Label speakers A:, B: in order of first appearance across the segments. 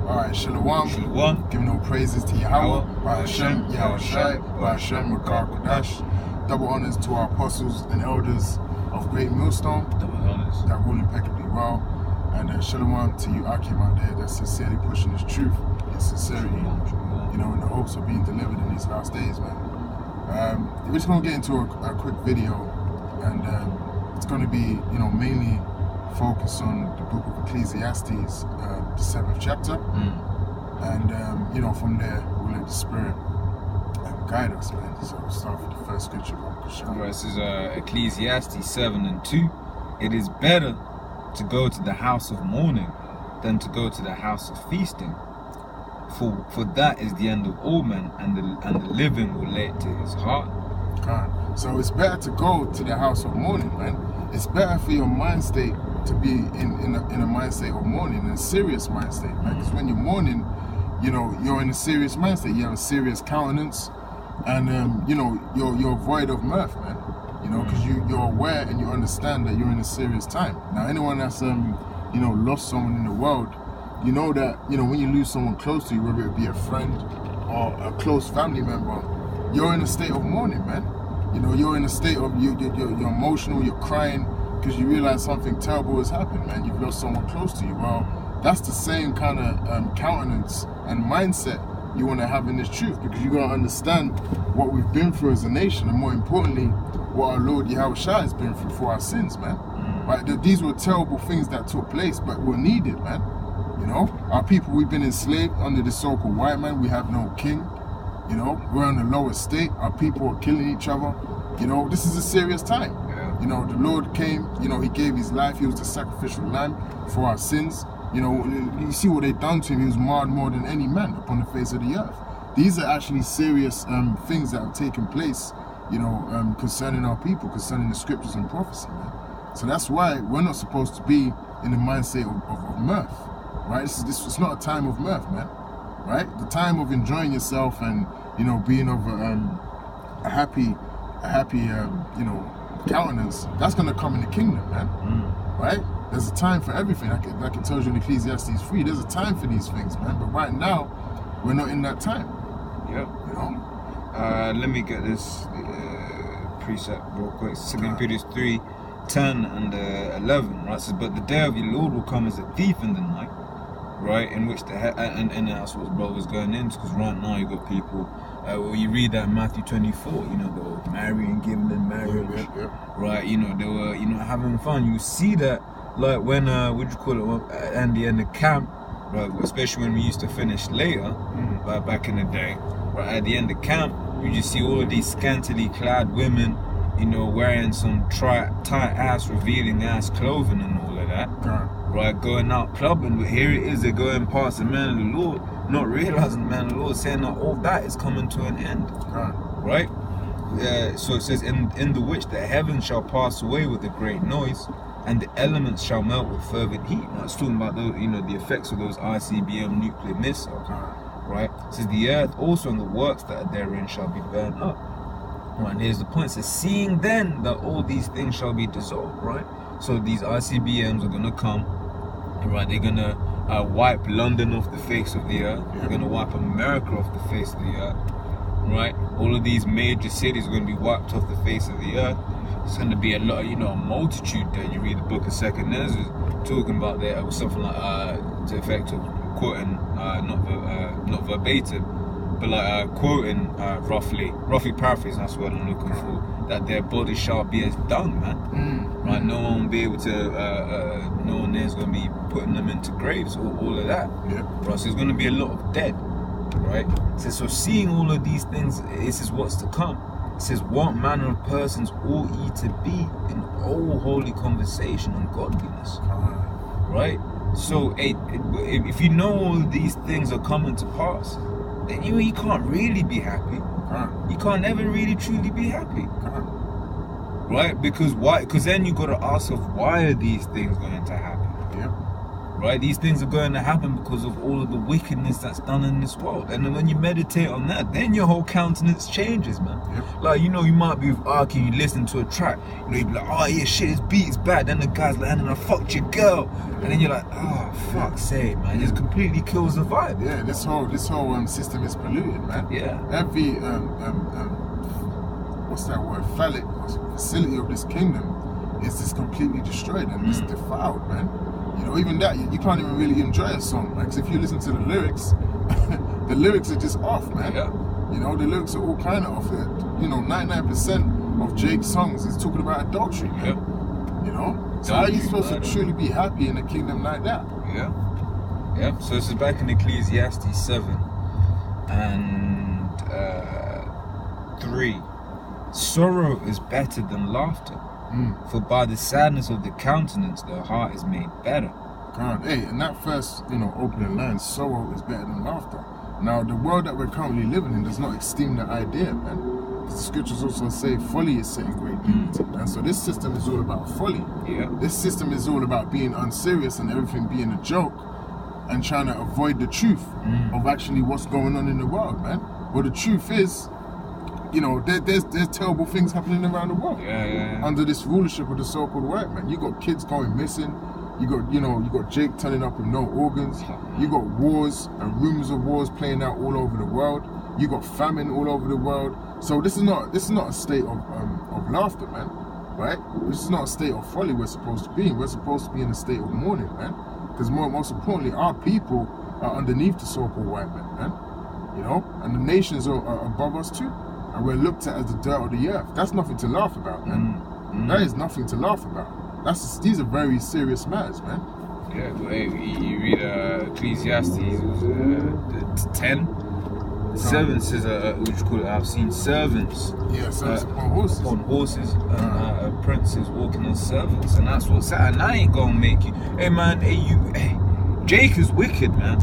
A: Alright, Shalom.
B: Shalom.
A: Giving all praises to Yahweh, by Hashem, Yahushai, by Hashem, Makar Kodash. Double honors to our apostles and elders of GreatMillStone that rule impeccably well. And Shalom to you Akim out there that's sincerely pushing this truth in sincerity, you know, in the hopes of being delivered in these last days, man. We're just going to get into a quick video, and it's going to be, you know, mainly focus on the book of Ecclesiastes, the 7th chapter, and you know, from there we'll let the Spirit guide us, man. So we'll start with the first scripture.
B: Right, this is Ecclesiastes 7:2. It is better to go to the house of mourning than to go to the house of feasting, for that is the end of all men, and the living will lay it to his heart.
A: God. So it's better to go to the house of mourning, man. It's better for your mind state to be in a mind state of mourning, in a serious mind state, right? Because when you're mourning, you know, you're in a serious mind state. You have a serious countenance, and you know, you're void of mirth, man. You know, because you're aware and you understand that you're in a serious time. Now, anyone that's you know, lost someone in the world, you know that, you know, when you lose someone close to you, whether it be a friend or a close family member, you're in a state of mourning, man. You know, you're in a state of you're emotional, you're crying, because you realize something terrible has happened, man. You've lost someone close to you. Well, that's the same kind of countenance and mindset you want to have in this truth, because you got to understand what we've been through as a nation, and more importantly, what our Lord Yahushua has been through for our sins, man. Right? These were terrible things that took place, but were needed, man. You know, our people, we've been enslaved under the so-called white man. We have no king. You know, we're in the lowest state. Our people are killing each other. You know, this is a serious time. You know, the Lord came, you know, he gave his life. He was the sacrificial lamb for our sins. You know, you see what they've done to him. He was marred more than any man upon the face of the earth. These are actually serious things that have taken place, you know, concerning our people, concerning the scriptures and prophecy, man. So that's why we're not supposed to be in the mindset of mirth, right? It's not a time of mirth, man, right? The time of enjoying yourself and, you know, being of a happy, you know, countenance, that's going to come in the kingdom, man. Right? There's a time for everything. Like it tells you in Ecclesiastes 3, there's a time for these things, man. But right now, we're not in that time.
B: Yep.
A: You know?
B: Let me get this precept real quick. 2 Peter 3:10 and 11, right? It says, but the day of your Lord will come as a thief in the night, right? In which and that's what brother was going into, because right now you got people. Well, you read that in Matthew 24, you know, they were marrying, giving in marriage, right? You know, they were, you know, having fun. You see that, like when, what do you call it, at the end of camp, right? Especially when we used to finish later, back in the day, right? At the end of camp, you just see all of these scantily clad women, you know, wearing some tight ass, revealing ass clothing and all of that, right? Going out clubbing, but here it is, they're going past the man of the Lord, not realizing the man of the Lord, saying that all that is coming to an end, right? So it says, in the which the heavens shall pass away with a great noise, and the elements shall melt with fervent heat. Now it's talking about those, you know, the effects of those ICBM nuclear missiles, right? It says the earth also and the works that are therein shall be burned up. Right, and here's the point. It says, seeing then that all these things shall be dissolved, right? So these ICBMs are gonna come, right? They're gonna wipe London off the face of the earth. They're gonna wipe America off the face of the earth, right? All of these major cities are gonna be wiped off the face of the earth. It's gonna be a lot, you know, a multitude that you read the book of 2nd Ezra talking about there, or something like to the effect of quoting, not verbatim, but like quoting roughly paraphrasing, that's what I'm looking for, that their body shall be as dung, man. Right? No one will be able to, no one there's going to be putting them into graves, or all of that. Right? So there's going to be a lot of dead, right? So seeing all of these things, this is what's to come. It says, what manner of persons ought ye to be in all holy conversation and godliness, right? So if you know all of these things are coming to pass, then you can't really be happy. You can't ever really truly be happy, right? Because why? Because then you got to ask yourself, why are these things going to happen? right? These things are going to happen because of all of the wickedness that's done in this world. And then when you meditate on that, then your whole countenance changes, man. Like, you know, you might be with Arky, you listen to a track, you know, you be like, oh yeah, shit, this beat is bad. Then the guy's like, and then I fucked your girl. And then you're like, oh, fuck's sake, man. It just completely kills the vibe.
A: Yeah, this whole system is polluted, man.
B: Yeah.
A: Every, what's that word, phallic facility of this kingdom is just completely destroyed and it's defiled, man. You know, even that, you can't even really enjoy a song. Like, 'cause if you listen to the lyrics, the lyrics are just off, man.
B: Yeah.
A: You know, the lyrics are all kind of off. You know, 99% of Jake's songs is talking about adultery, man.
B: Yep.
A: You know? So how are you supposed to truly be happy in a kingdom like that?
B: Yeah. Yep. So this is back in Ecclesiastes 7 and 3. Sorrow is better than laughter. For by the sadness of the countenance, the heart is made better.
A: God, hey, and that first, you know, opening line, sorrow is better than laughter. Now, the world that we're currently living in does not esteem that idea, man. The scriptures also say folly is set in great dignity, man. So this system is all about folly.
B: Yeah.
A: This system is all about being unserious and everything being a joke and trying to avoid the truth of actually what's going on in the world, man. Well, the truth is, you know, there's terrible things happening around the world. Under this rulership of the so-called white man. You got kids going missing. You got Jake turning up with no organs. You got wars and rumors of wars playing out all over the world. You got famine all over the world. So this is not a state of laughter, man. Right? This is not a state of folly we're supposed to be in. We're supposed to be in a state of mourning, man. Because most importantly, our people are underneath the so-called white man. You know, and the nations are above us too. And we're looked at as the dirt of the earth. That's nothing to laugh about, man. That is nothing to laugh about. These are very serious matters, man.
B: Yeah, well, hey, you read Ecclesiastes 10. 7 says, what you call it? I've seen servants.
A: Yeah, servants upon horses.
B: And princes walking on servants, and that's what's sad. And I ain't gonna make you. Hey man, hey, Jake is wicked, man.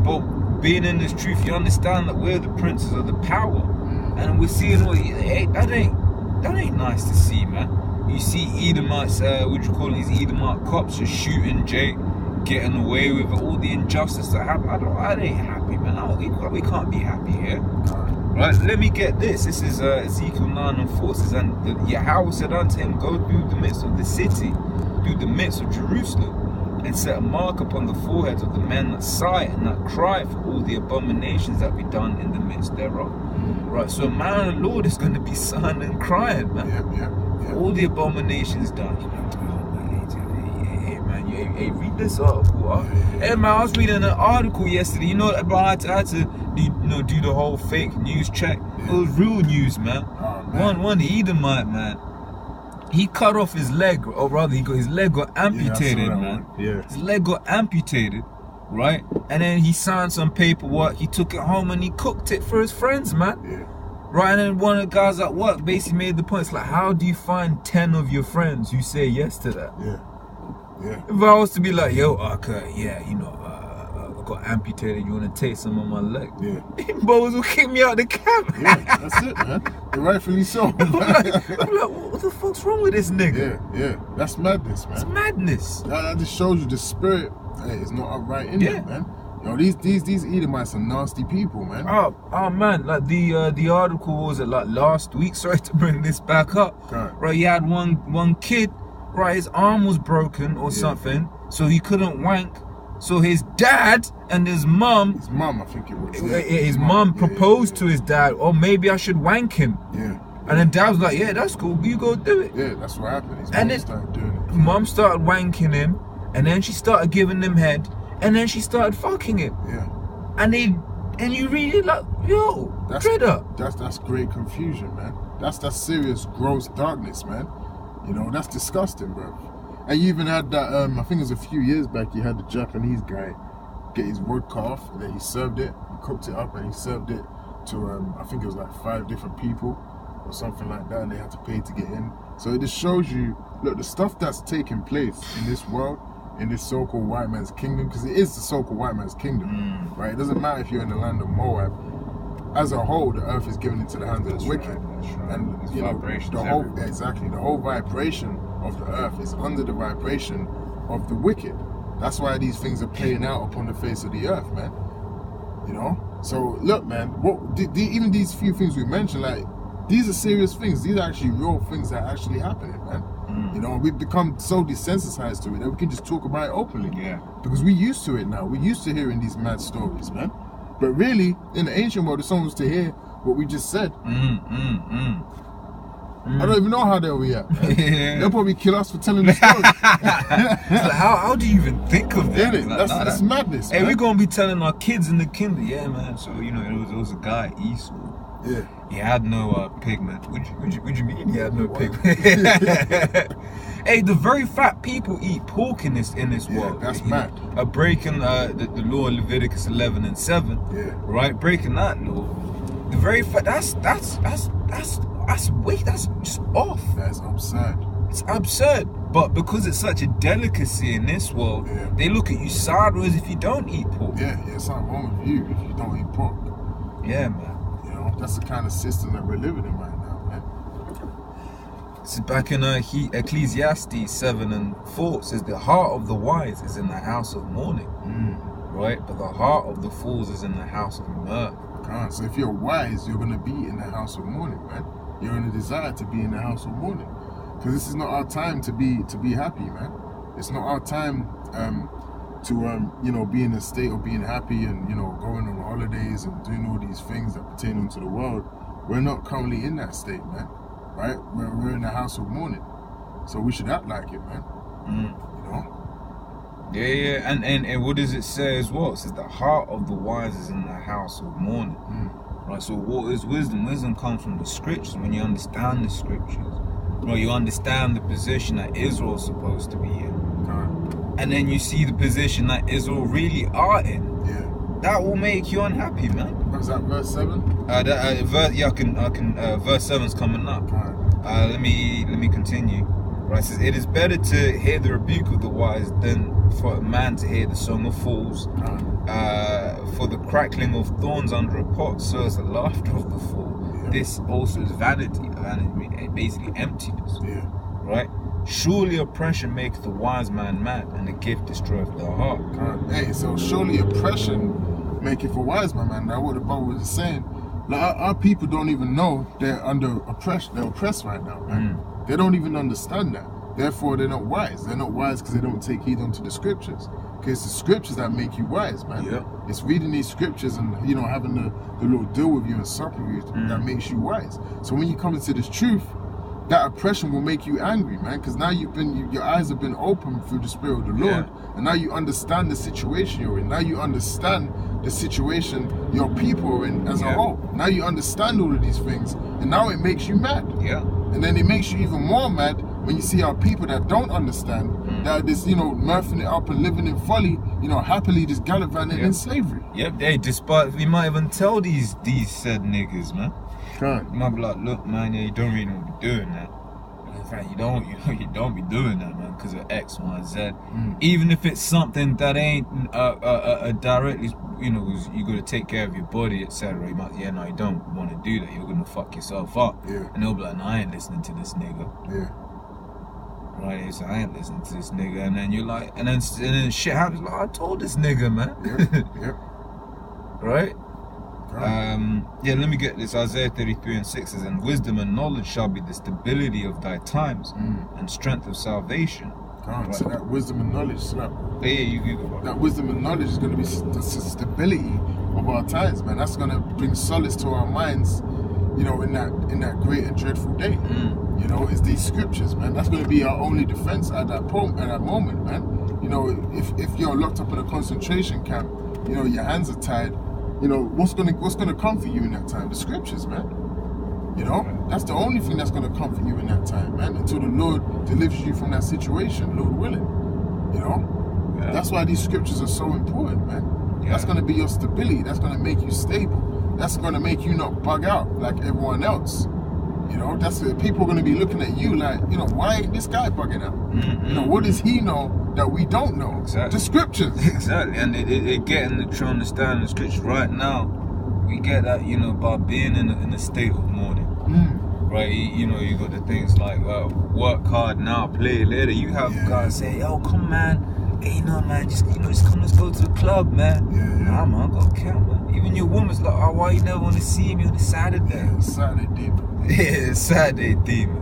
B: But being in this truth, you understand that we're the princes of the power. And we're seeing that ain't nice to see, man. You see Edomites, these Edomite cops just shooting Jake, getting away with it, all the injustice that happened. I ain't happy, man. We can't be happy here. Right, let me get this. This is Ezekiel 9:4. It says, and Yahweh said unto him, go through the midst of the city, through the midst of Jerusalem, and set a mark upon the foreheads of the men that sigh and that cry for all the abominations that be done in the midst thereof. Right, so a man of the Lord is going to be sighing and crying, man. All the abominations done. Hey, read this article. Hey man, I was reading an article yesterday. You know, but I had to do the whole fake news check. It was real news, man. One Edomite, man. He cut off his leg, or rather, his leg got amputated, man. His leg got amputated, right? And then he signed some paperwork. He took it home and he cooked it for his friends, man. Right, and then one of the guys at work basically made the point. It's like, how do you find 10 of your friends who say yes to that? If I was to be like, yo, Arka, I got amputated, you want to take some of my leg? Boys will kick me out the camp.
A: That's it, man. Rightfully so.
B: I'm like, what the fuck's wrong with this nigga?
A: That's madness, man.
B: It's madness.
A: That just shows you the spirit is not upright in it, man. Yo, these Edomites are nasty people, man.
B: Oh man, like the article was like last week. Sorry to bring this back up. Right, you had one kid. Right, his arm was broken or something, so he couldn't wank. So his dad and his mum,
A: I think it was.
B: His mum proposed to his dad, or maybe I should wank him. And then dad was like, yeah, that's cool, you go do it.
A: That's what happened. His
B: mum
A: started doing it.
B: Mum started wanking him, and then she started giving him head, and then she started fucking him. And you read it like, yo, straight up.
A: That's great confusion, man. That's serious gross darkness, man. You know, that's disgusting, bro. And you even had that, I think it was a few years back, you had the Japanese guy get his wood cut off, and then he served it, he cooked it up, and he served it to, I think it was like 5 different people, or something like that, and they had to pay to get in. So it just shows you, look, the stuff that's taking place in this world, in this so-called white man's kingdom, because it is the so-called white man's kingdom, right? It doesn't matter if you're in the land of Moab. As a whole, the earth is given into the hands of the wicked. And you know, the whole vibration of the earth is under the vibration of the wicked. That's why these things are playing out upon the face of the earth, man. You know? So look, man, even these few things we mentioned, like, these are serious things. These are actually real things that are actually happening, man. You know, we've become so desensitized to it that we can just talk about it openly. Yeah. Because we're used to it now. We're used to hearing these mad stories, man. But really, in the ancient world, if someone was to hear what we just said, I don't even know how they'll react. They'll probably kill us for telling the story.
B: Like, how do you even think of that?
A: That's madness.
B: Hey, we're gonna be telling our kids in the kingdom, yeah, man. So you know, there was a guy, Esau.
A: Yeah.
B: He had no pigment. What you mean he had no pigment? Hey, the very fat people eat pork in this world.
A: That's mad.
B: Breaking the law of Leviticus 11:7.
A: Yeah.
B: Right, breaking that law. The very fat. That's just off.
A: That's absurd.
B: It's absurd. But because it's such a delicacy in this world, they look at you sideways if you don't eat pork.
A: Yeah, something wrong with you if you don't eat pork.
B: Yeah, man.
A: That's the kind of system that we're living in right now, man.
B: This is back in Ecclesiastes 7:4. It says the heart of the wise is in the house of mourning, right? But the heart of the fools is in the house of mirth.
A: So if you're wise, you're going to be in the house of mourning, man. You're in a desire to be in the house of mourning, because this is not our time to be happy, man. It's not our time to be in a state of being happy and going on holidays and doing all these things that pertain unto the world. We're not currently in that state, man. Right? We're in the house of mourning, so we should act like it, man. You know?
B: Yeah. And what does it say as well? It says the heart of the wise is in the house of mourning. Right. So what is wisdom? Wisdom comes from the scriptures. When you understand the scriptures, you understand the position that Israel is supposed to be in. And then you see the position that Israel really are in.
A: Yeah.
B: That will make you unhappy, man.
A: Was that verse 7?
B: Verse 7's coming up. Let me continue. Right, it says, it is better to hear the rebuke of the wise than for a man to hear the song of fools. For the crackling of thorns under a pot, so is the laughter of the fool. Yeah. This also is vanity. Vanity, basically emptiness. Yeah. Right? Surely oppression maketh the wise man mad, and the gift destroyeth the heart.
A: Hey, so surely oppression maketh a wise man mad. Now what the Bible is saying, like, our people don't even know they're under oppression. They're oppressed right now, man. They don't even understand that. Therefore, they're not wise. They're not wise because they don't take heed unto the scriptures. Okay, it's the scriptures that make you wise, man. Yeah. It's reading these scriptures and having the Lord deal with you and suffer with you that makes you wise. So when you come into this truth, that oppression will make you angry, man, because now your eyes have been opened through the Spirit of the Lord, and now you understand the situation you're in. Now you understand the situation your people are in as a whole. Now you understand all of these things, and now it makes you mad. Yeah. And then it makes you even more mad when you see our people that don't understand that this, mirthing it up and living in folly, happily just gallivanting in slavery.
B: Yep. Hey, despite we might even tell these said niggas, man. You might be like, look, man, you don't really want to be doing that. In fact, you don't be doing that, man, because of X, Y, Z. Even if it's something that ain't directly, you got to take care of your body, etc. You might, you don't want to do that. You're gonna fuck yourself up. Yeah. And they'll be like, no, I ain't listening to this nigga. Yeah. Right, so I ain't listening to this nigga, and then you're like, and then shit happens. Like, I told this nigga, man. Yep. Right. Let me get this. Isaiah 33:6 says, and wisdom and knowledge shall be the stability of thy times, and strength of salvation.
A: Right. So that wisdom and knowledge,
B: you go.
A: That wisdom and knowledge is going to be the stability of our times, man. That's going to bring solace to our minds, in that great and dreadful day. It's these scriptures, man. That's going to be our only defense at that moment, man. If you're locked up in a concentration camp, your hands are tied. What's gonna comfort you in that time? The scriptures, man. That's the only thing that's gonna comfort you in that time, man. Until the Lord delivers you from that situation, Lord willing. That's why these scriptures are so important, man. That's gonna be your stability. That's gonna make you stable. That's gonna make you not bug out like everyone else. That's people are gonna be looking at you like, why ain't this guy bugging out? What does he know that we don't know? Exactly. The scriptures.
B: Exactly. And it getting to understand the scriptures right now. We get that, by being in a state of mourning. Right? You got the things like work hard now, play later. You have guys say, yo, come man, hey, no, man, just come, let's go to the club, man.
A: Yeah.
B: Nah, man, I got a count, man. Even your woman's like, oh, why you never want to see me on a Saturday?
A: Yeah, Saturday demon.
B: Yeah, Saturday demon.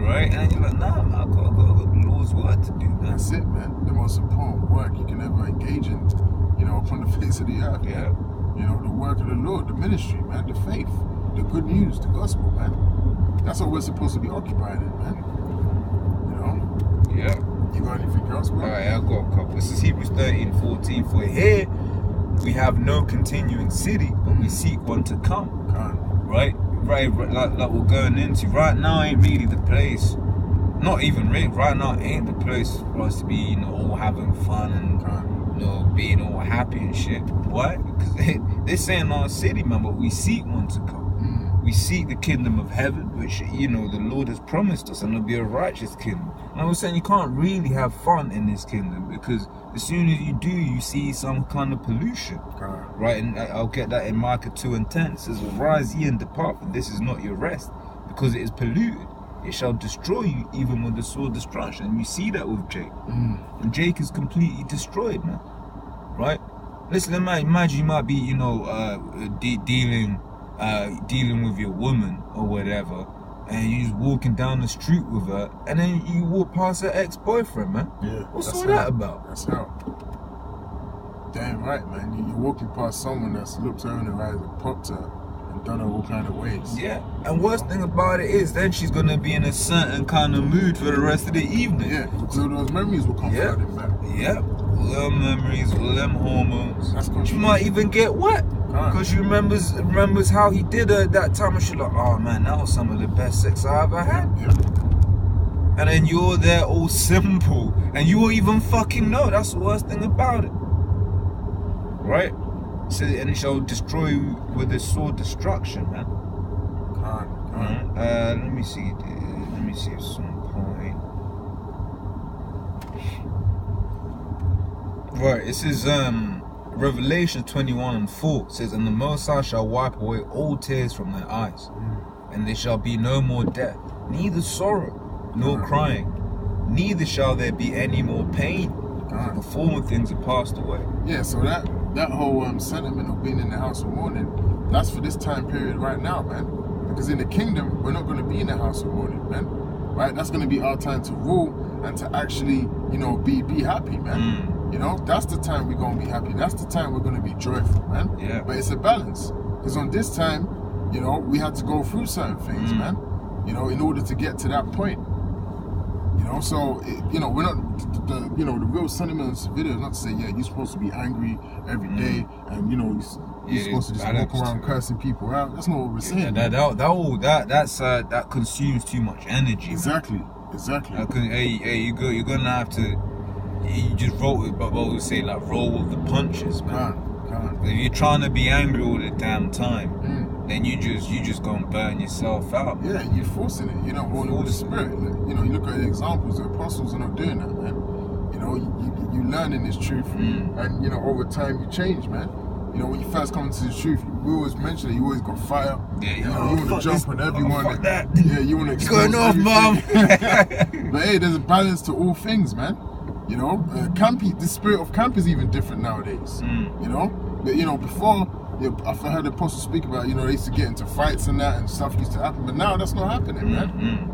B: Right? And you're like, nah, man, I got the Lord's word to do, man.
A: That's it, man. The most important work you can ever engage in, upon the face of the earth.
B: Yeah.
A: The work of the Lord, the ministry, man, the faith, the good news, the gospel, man. That's what we're supposed to be occupied in, man.
B: Yeah.
A: You got anything else, bro?
B: Alright, I got a couple. This is Hebrews 13:14. For here we have no continuing city, but we seek one to come. Right, like we're going into. Right now ain't really the place. Not even really. Right now ain't the place for us to be, all having fun and being all happy and shit. Why? Because this ain't our city, man. But we seek one to come. We seek the kingdom of heaven, which the Lord has promised us, and it'll be a righteous kingdom. And I was saying you can't really have fun in this kingdom, because as soon as you do, you see some kind of pollution, right? And I'll get that in Micah 2:10. It says, "Arise ye and depart, for this is not your rest, because it is polluted. It shall destroy you, even with the sword destruction." And you see that with Jake, and Jake is completely destroyed, man. Right? Listen, imagine you might be, dealing with your woman or whatever, and you just walking down the street with her, and then you walk past her ex-boyfriend, man.
A: Yeah.
B: What's all that about?
A: That's how. Damn right, man. You're walking past someone that's looked her in the eyes and popped her and done her all kind of ways.
B: Yeah. And worst thing about it is, then she's gonna be in a certain kind of mood for the rest of the evening.
A: Yeah. So those memories will come flooding back.
B: Yeah. All them memories, all them hormones.
A: That's
B: she might even get wet. Because she remembers how he did her that time, and she's like, oh man, that was some of the best sex I ever had.
A: Yeah.
B: And then you're there all simple, and you won't even fucking know. That's the worst thing about it. Right? So, and it shall destroy you with the sword destruction, man. Let me see at some point. Right, it says, Revelation 21:4 says, "And the Most High shall wipe away all tears from their eyes, and there shall be no more death, neither sorrow, nor crying, neither shall there be any more pain. The former things are passed away."
A: Yeah, so that whole sentiment of being in the house of mourning, that's for this time period right now, man. Because in the kingdom, we're not going to be in the house of mourning, man. Right? That's going to be our time to rule and to actually, be happy, man. That's the time we're going to be happy. That's the time we're going to be joyful, man.
B: Yeah.
A: But it's a balance. Because on this time, we had to go through certain things, man. In order to get to that point. So, we're not, the real sentiment of this video is not to say, yeah, you're supposed to be angry every day and, you're supposed to just walk around cursing people out. That's not what we're saying.
B: That consumes too much energy.
A: Exactly.
B: You're gonna have to. You just roll with, but what we say, like roll with the punches, man. If you're trying to be angry all the damn time, then you just gonna burn yourself out.
A: Yeah, you're forcing it. All the spirit. You look at the examples. The apostles are not doing that, man. You learning this truth, and over time you change, man. When you first come to the truth, we always mention it. You always got fire. Yeah, you want to jump on everyone.
B: Fuck that.
A: Yeah, you want to expose
B: going off, mom.
A: But hey, there's a balance to all things, man. The spirit of camp is even different nowadays. But before, I've heard the apostles speak about, they used to get into fights and that, and stuff used to happen. But now that's not happening, man.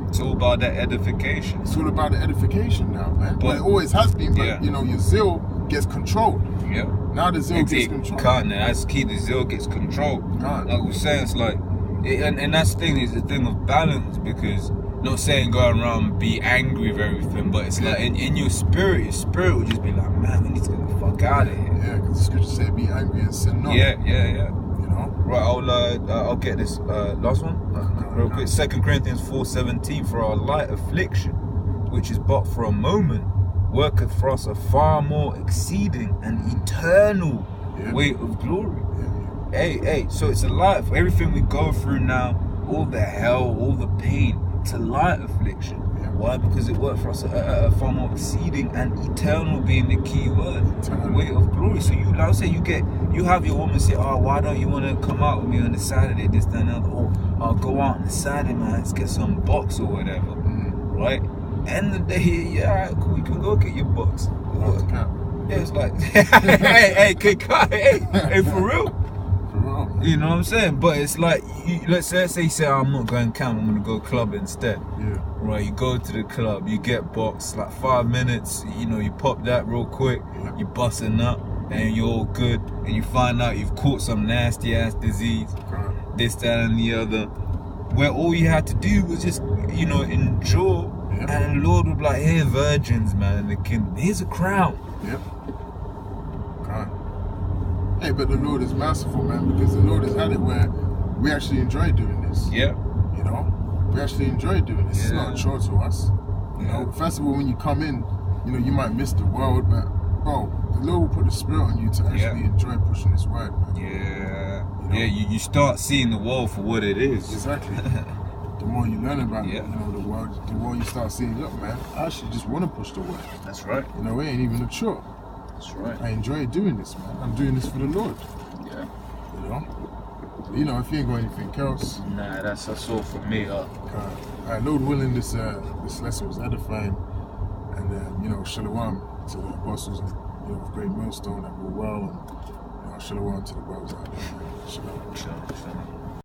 B: It's all about that edification.
A: It's all about the edification now, man. But it always has been. But your zeal gets controlled.
B: Yeah.
A: Now the zeal gets controlled.
B: That's key. The zeal gets controlled. Like we're saying, it's like, and that's the thing. Is the thing of balance, because. Not saying go around and be angry with everything, but it's like in your spirit will just be like, man, we need to get the fuck out of here.
A: Yeah, because the scripture say be angry and sin not.
B: Yeah. Right, I'll get this last one real quick. 2 Corinthians 4:17, "For our light affliction, which is but for a moment, worketh for us a far more exceeding and eternal weight of glory." Hey, so it's a light for everything we go through now, all the hell, all the pain. It's a light affliction. Why? Because it worked for us a far more exceeding and eternal, being the key word. Weight of glory. So you have your woman say, "Oh, why don't you want to come out with me on a Saturday, this, that, and that?" "Oh, I'll go out on a Saturday, man, let's get some box or whatever." Right? end of the day, yeah, alright, cool, you can go get your box. Yeah, it's like, hey, for real. You know what I'm saying? But it's like, let's say you say, I'm not going camp, I'm gonna go club instead.
A: Yeah.
B: Right, you go to the club, you get boxed, like 5 minutes, you know, you pop that real quick, you're busting up, and you're all good, and you find out you've caught some nasty ass disease, this, that, and the other, where all you had to do was just, you know, endure, and the Lord would be like, here, virgins, man, in the kingdom, here's a crown.
A: Yep. Hey, but the Lord is merciful, man, because the Lord has had it where we actually enjoy doing this.
B: Yeah.
A: You know, we actually enjoy doing this. It's not a chore to us. You know, first of all, when you come in, you know, you might miss the world, but bro, the Lord will put a spirit on you to actually enjoy pushing His word, man.
B: Yeah.
A: You know?
B: You start seeing the world for what it is.
A: Exactly. The more you learn about it, you know, the more you start seeing, look, man, I actually just want to push the word.
B: That's right.
A: You know, it ain't even a chore.
B: That's right.
A: I enjoy doing this, man. I'm doing this for the Lord.
B: Yeah.
A: You know? You know, if you ain't got anything else.
B: Nah, that's all for me.
A: Lord willing, this lesson was edifying. And you know, shalom to the apostles and, you know, of GreatMillStone that were well, and, you know, shalom to the brothers out there. Shalom.